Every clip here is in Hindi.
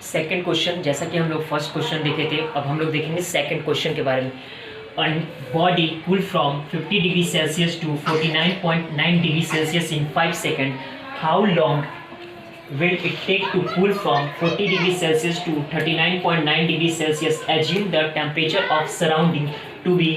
सेकंड क्वेश्चन, जैसा कि हम लोग फर्स्ट क्वेश्चन देखे थे, अब हम लोग देखेंगे सेकंड क्वेश्चन के बारे में। Body cool from 50 degree Celsius to 49.9 degree Celsius in 5 second, how long will it take to cool from 40 degrees Celsius to 39.9 degrees Celsius? Assume the temperature of surrounding to be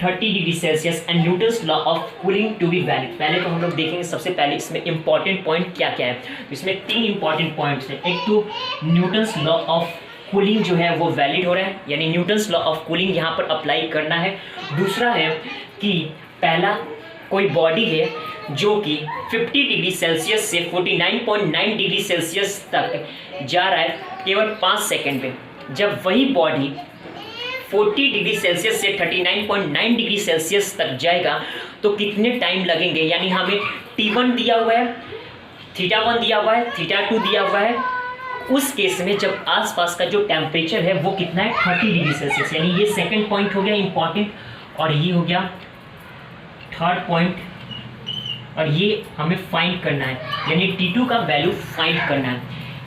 30 degree Celsius and Newton's law of cooling to be valid. पहले तो हम लोग देखेंगे सबसे पहले इसमें इंपॉर्टेंट पॉइंट क्या क्या है। तो इसमें 3 इंपॉर्टेंट पॉइंट्स हैं। एक तो न्यूटन्स लॉ ऑफ कूलिंग जो है वो वैलिड हो रहा है, यानी न्यूटन्स लॉ ऑफ कूलिंग यहाँ पर अप्लाई करना है। दूसरा है कि पहला कोई बॉडी है जो कि 50 डिग्री सेल्सियस से 49.9 डिग्री सेल्सियस तक जा रहा है केवल 5 सेकेंड में। जब वही बॉडी 40 डिग्री सेल्सियस से 39.9 डिग्री सेल्सियस तक जाएगा तो कितने टाइम लगेंगे, यानी हमें T1 दिया हुआ है, θ1 दिया हुआ है, θ2 दिया हुआ है। उस केस में जब आसपास का जो टेम्परेचर है वो कितना है 30 डिग्री सेल्सियस, यानी ये सेकंड पॉइंट हो गया इंपॉर्टेंट, और ये हो गया थर्ड पॉइंट, और ये हमें फाइंड करना है, यानी T2 का वैल्यू फाइंड करना है।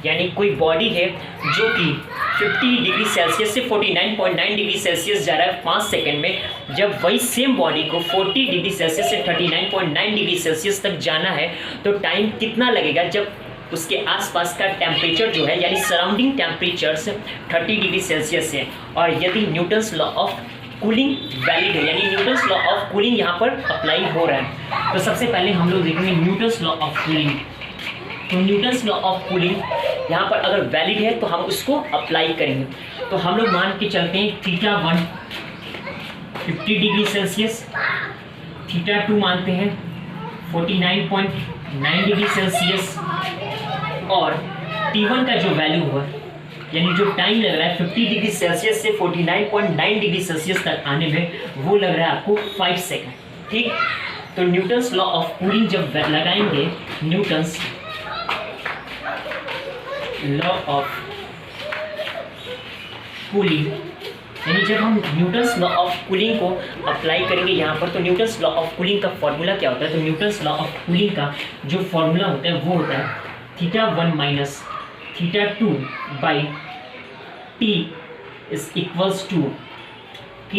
यानी कोई बॉडी है जो कि 50 डिग्री सेल्सियस से 49.9 डिग्री सेल्सियस जा रहा है 5 सेकंड में। जब वही सेम बॉडी को 40 डिग्री सेल्सियस से 39.9 डिग्री सेल्सियस तक जाना है तो टाइम कितना लगेगा, जब उसके आसपास का टेम्परेचर जो है यानी सराउंडिंग टेम्परेचर्स 30 डिग्री सेल्सियस है, और यदि Newton's law of cooling valid है, यानी न्यूटन्स लॉ ऑफ कूलिंग यहाँ पर अप्लाई हो रहा है। तो सबसे पहले हम लोग देखेंगे न्यूटन्स लॉ ऑफ कूलिंग। तो न्यूटन्स लॉ ऑफ कूलिंग यहाँ पर अगर वैलिड है तो हम उसको अप्लाई करेंगे। तो हम लोग मान के चलते हैं θ1 50 डिग्री सेल्सियस, θ2 मानते हैं 49.9 डिग्री सेल्सियस, और T1 का जो वैल्यू हुआ यानी जो टाइम लग रहा है 50 डिग्री सेल्सियस से 49.9 डिग्री सेल्सियस तक आने में वो लग रहा है आपको 5 सेकंड। ठीक, तो न्यूटन्स लॉ ऑफ कूलिंग जब लगाएंगे, न्यूटन्स लॉ ऑफ कूलिंग, यानी जब हम न्यूटन्स लॉ ऑफ कूलिंग को अप्लाई करेंगे यहाँ पर, तो न्यूटन्स लॉ ऑफ कूलिंग का फॉर्मूला क्या होता है। तो न्यूटन्स लॉ ऑफ कूलिंग का जो फॉर्मूला होता है वो होता है θ1 minus θ2 by T is equals to K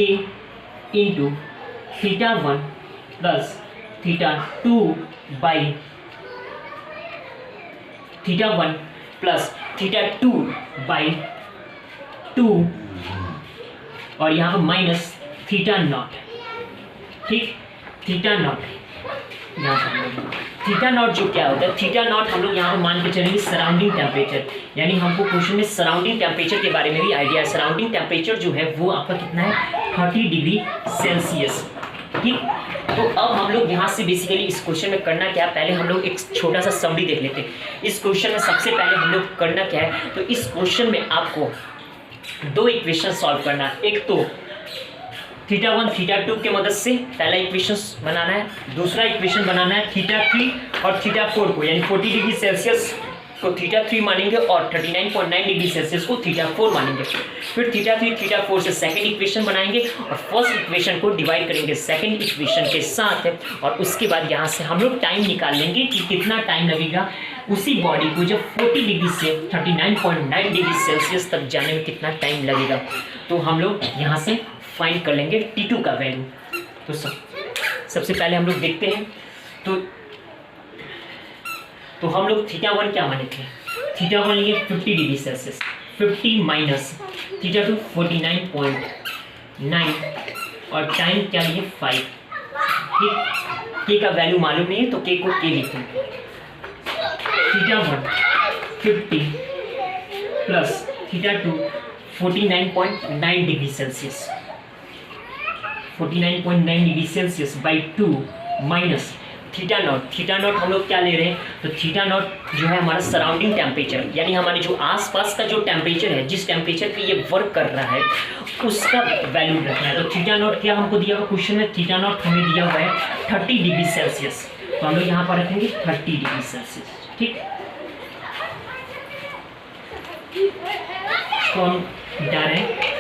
into θ1 plus θ2 by θ1 plus θ2 by 2, और यहाँ पर माइनस θ0। ठीक, θ0 θ0 जो क्या होता है, θ0 हम लोग यहाँ पर मान के चलेंगे सराउंडिंग टेम्परेचर, यानी हमको क्वेश्चन में सराउंडिंग टेम्परेचर के बारे में भी आइडिया है। सराउंडिंग टेम्परेचर जो है वो आपका कितना है 30 डिग्री सेल्सियस। ठीक, तो अब हम लोग यहाँ से बेसिकली इस क्वेश्चन में करना क्या है, पहले हम लोग एक छोटा सा समरी देख लेते हैं। इस क्वेश्चन में सबसे पहले हम लोग करना क्या है, तो इस क्वेश्चन में आपको 2 इक्वेशन सॉल्व करना है। एक तो θ1 θ2 के मदद से पहला इक्वेशन बनाना है, दूसरा इक्वेशन बनाना है θ3 और θ4 को, यानी 40 डिग्री सेल्सियस को θ3 मानेंगे और 39.9 डिग्री सेल्सियस को θ4 मानेंगे। फिर θ3 θ4 से सेकंड इक्वेशन बनाएंगे और फर्स्ट इक्वेशन को डिवाइड करेंगे सेकंड इक्वेशन के साथ, और उसके बाद यहाँ से हम लोग टाइम निकाल लेंगे कि कितना टाइम लगेगा उसी बॉडी को जब 40 डिग्री से 39.9 डिग्री सेल्सियस तक जाने में कितना टाइम लगेगा। तो हम लोग यहाँ से फाइंड कर लेंगे T2 का वैल्यू। तो सबसे पहले हम लोग देखते हैं, तो हम लोग θ1 क्या माने थे, θ1 लिए 50 डिग्री सेल्सियस, 50 माइनस θ2 49.9, और टाइम क्या लिए 5। ठीक, K का वैल्यू मालूम नहीं है तो K को K लिखते हैं। θ1 50 plus θ2 49.9 degree Celsius, 49.9 degree Celsius by 2 minus θ0 हम लोग क्या ले रहे हैं, तो θ0 जो है हमारा सराउंडिंग टेम्परेचर, यानी हमारे जो आसपास का जो टेम्परेचर है, जिस टेम्परेचर पे ये वर्क कर रहा है उसका वैल्यू रखना है। तो θ0 क्या हमको दिया हुआ क्वेश्चन में, θ0 हमें दिया हुआ है 30 डिग्री सेल्सियस, तो हम लोग यहाँ पर रखेंगे 30 डिग्री सेल्सियस। ठीक, तो हम जा रहे हैं।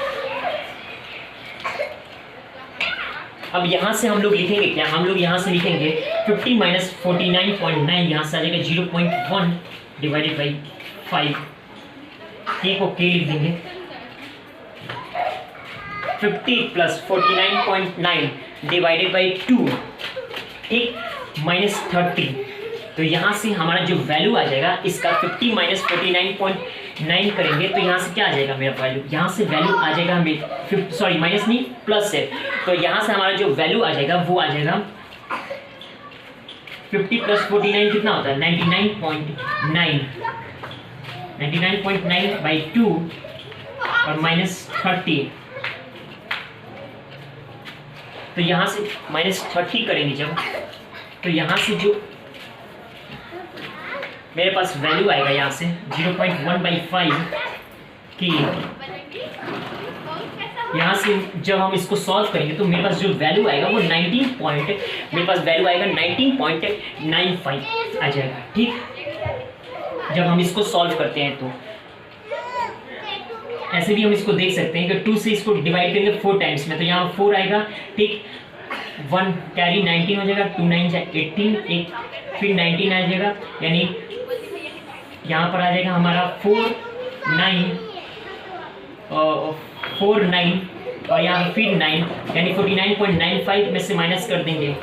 अब यहाँ से हम लोग लिखेंगे क्या, हम लोग यहाँ से लिखेंगे 50 माइनस 49.9, यहाँ से आ जाएगा 0.1 डिवाइडेड बाई 5, के को के लिख देंगे, 50 प्लस 49.9 डिवाइडेड बाई 2, ठीक, माइनस 30। तो यहाँ से हमारा जो वैल्यू आ जाएगा इसका 50 माइनस 49.9 करेंगे तो यहाँ से क्या आ जाएगा मेरा वैल्यू, यहाँ से वैल्यू आ जाएगा हमें, सॉरी माइनस नहीं प्लस है, तो यहाँ से हमारा जो वैल्यू आ जाएगा वो आ जाएगा 50 प्लस 49 कितना होता है 99.9, 99.9 बाई 2 और माइनस 30। तो यहाँ से माइनस 30 करेंगे जब, तो यहाँ से जो मेरे पास वैल्यू आएगा यहाँ से 0.1/5 की, यहाँ से जब हम इसको सॉल्व करेंगे तो मेरे पास जो वैल्यू आएगा वो 19.95 आ जाएगा, ठीक, जब हम इसको सॉल्व करते हैं। तो ऐसे भी हम इसको देख सकते हैं कि 2 से इसको डिवाइड करेंगे 4 टाइम्स में, तो यहाँ 4 आएगा, ठीक, 1 कैरी 19 हो जाएगा, 2 9 18, एक फिर 19 आ जाएगा, यानी यहाँ पर आ जाएगा हमारा 4 9 और यहाँ फिर 9, यानी 49.95 में से माइनस कर देंगे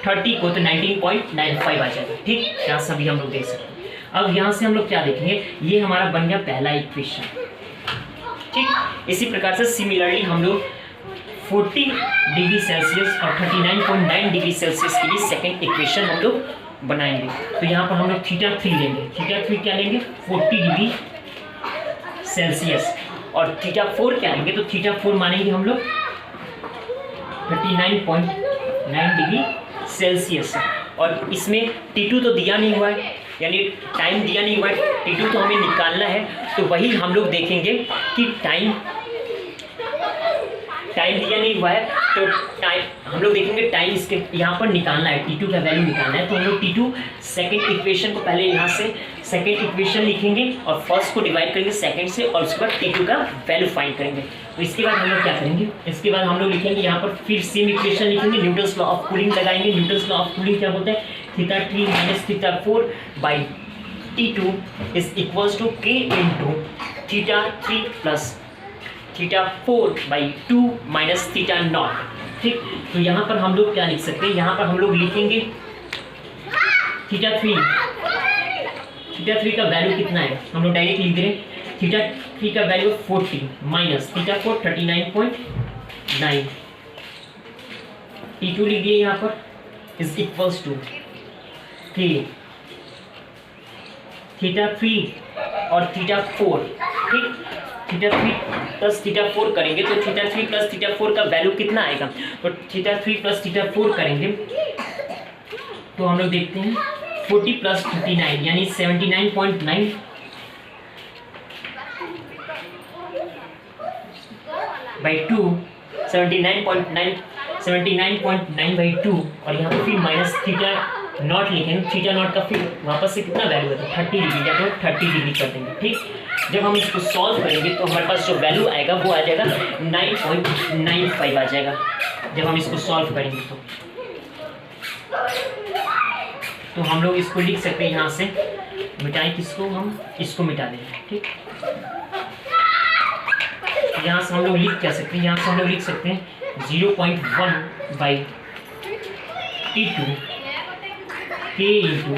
30 को तो 19.95 आ जाएगा, ठीक, यहाँ सभी हम लोग देख सकते हैं। अब यहाँ से हम लोग क्या देखेंगे, ये हमारा बन गया पहला इक्वेशन, ठीक। इसी प्रकार से सिमिलरली हम लोग 40 डिग्री सेल्सियस और 39.9 डिग्री सेल्सियस के लिए सेकेंड इक्वेशन हम लोग बनाएंगे। तो यहाँ पर हम लोग θ3 लेंगे, θ3 क्या लेंगे 40 डिग्री सेल्सियस, और θ4 क्या लेंगे, तो θ4 मानेंगे हम लोग 39.9 डिग्री सेल्सियस। और इसमें T2 तो दिया नहीं हुआ है, यानी टाइम दिया नहीं हुआ है, T2 तो हमें निकालना है, तो वही हम लोग देखेंगे कि टाइम दिया नहीं हुआ है, तो टाइम हम लोग देखेंगे टाइम इसके यहाँ पर निकालना है, T2 का वैल्यू निकालना है। तो हम लोग T2 सेकेंड इक्वेशन को पहले यहाँ से सेकेंड इक्वेशन लिखेंगे और फर्स्ट को डिवाइड करेंगे सेकेंड से, और उसके बाद T2 का वैल्यू फाइंड करेंगे। तो इसके बाद हम लोग क्या करेंगे, इसके बाद हम लोग लिखेंगे यहाँ पर फिर सेम इक्वेशन लिखेंगे, न्यूटन्स लॉ ऑफ कूलिंग लगाएंगे। न्यूटन्स लॉ ऑफ कूलिंग क्या होता है, θ3 minus θ4 by T2 is equals to K into θ3 plus θ4/2 minus θ0, ठीक। तो यहाँ पर हम लोग क्या लिख सकते हैं, यहाँ पर हम लोग लिखेंगे θ3 का वैल्यू कितना है, हम लोग डायरेक्ट लिख दे रहे हैं, θ3 का वैल्यू 40 माइनस θ4 39.9, T2 लिख दिए यहाँ पर इज इक्वल्स टू K θ3 और θ4, ठीक। θ3 प्लस θ4 करेंगे तो θ3 प्लस θ4 का वैल्यू कितना आएगा, तो θ3 प्लस θ4 करेंगे तो हम लोग देखते हैं 40 प्लस 59 यानी 79.9 बाई 2, 79.9 बाई 2, और यहाँ पर फिर माइनस θ0 लिखेंगे, θ0 का फिर वापस से कितना वैल्यू है, 30 डिग्री, या तो 30 डिग्री कर देंगे, ठीक। जब हम इसको सॉल्व करेंगे तो हमारे पास जो वैल्यू आएगा वो आ जाएगा 9.95 आ जाएगा, जब हम इसको सॉल्व करेंगे तो हम लोग इसको लिख सकते हैं, यहाँ से मिटाएं किसको, हम इसको मिटा देंगे, ठीक। यहाँ से हम लोग लिख क्या सकते हैं, यहाँ से हम लोग लिख सकते हैं 0.1 बाई T2 K इंटू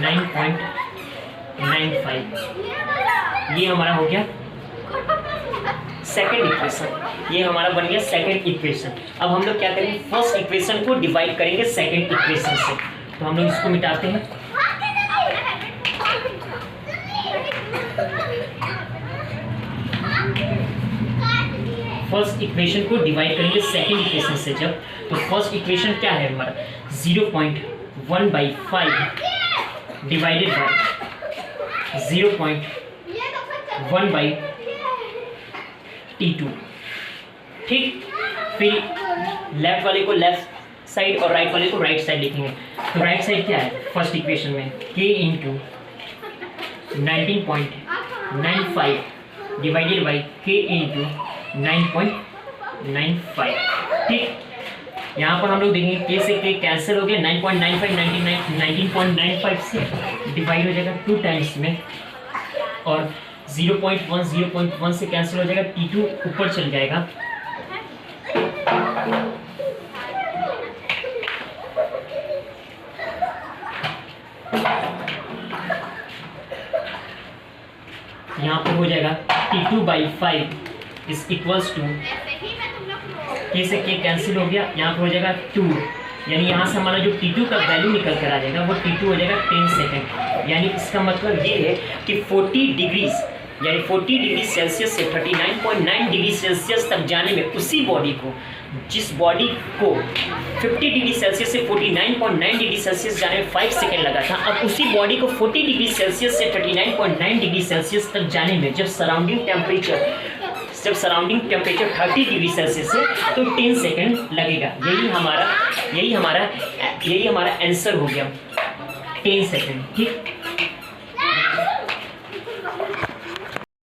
9.95, ये हमारा हो गया सेकेंड इक्वेशन, ये हमारा बन गया सेकेंड इक्वेशन। अब हम लोग क्या करेंगे, फर्स्ट इक्वेशन को डिवाइड करेंगे सेकेंड इक्वेशन से, तो हम लोग इसको मिटाते हैं। फर्स्ट इक्वेशन को डिवाइड करेंगे सेकेंड इक्वेशन से जब, तो फर्स्ट इक्वेशन क्या है हमारा 0.1/5 डिवाइडेड बाई 0.1/T2, ठीक। फिर लेफ्ट वाले को लेफ्ट साइड और राइट वाले को राइट साइड लिखेंगे। तो राइट साइड क्या है फर्स्ट इक्वेशन में, K into 19.95 divided by K into 9.95, ठीक। यहाँ पर हम लोग देखेंगे K से K कैंसिल हो गया, 9.95 19.95 से डिवाइड हो जाएगा 2 टाइम्स में, और 0.1 से कैंसिल हो जाएगा, T2 ऊपर चल जाएगा। यहाँ पर हो जाएगा T2/5 is equals to, K से K कैंसिल हो गया, यहाँ पर हो जाएगा 2, यानी यहाँ से हमारा जो T2 का वैल्यू निकल कर आ जाएगा वो T2 हो जाएगा 10 सेकेंड। यानी इसका मतलब ये है कि 40 डिग्रीज यानी 40 डिग्री सेल्सियस से 39.9 डिग्री सेल्सियस तक जाने में उसी बॉडी को, जिस बॉडी को 50 डिग्री सेल्सियस से 49.9 डिग्री सेल्सियस जाने में 5 सेकेंड लगा था, अब उसी बॉडी को 40 डिग्री सेल्सियस से 39.9 डिग्री सेल्सियस तक जाने में जब सराउंडिंग टेम्परेचर 30 डिग्री सेल्सियस है तो 10 सेकेंड लगेगा। यही हमारा आंसर हो गया, 10 सेकेंड। ठीक।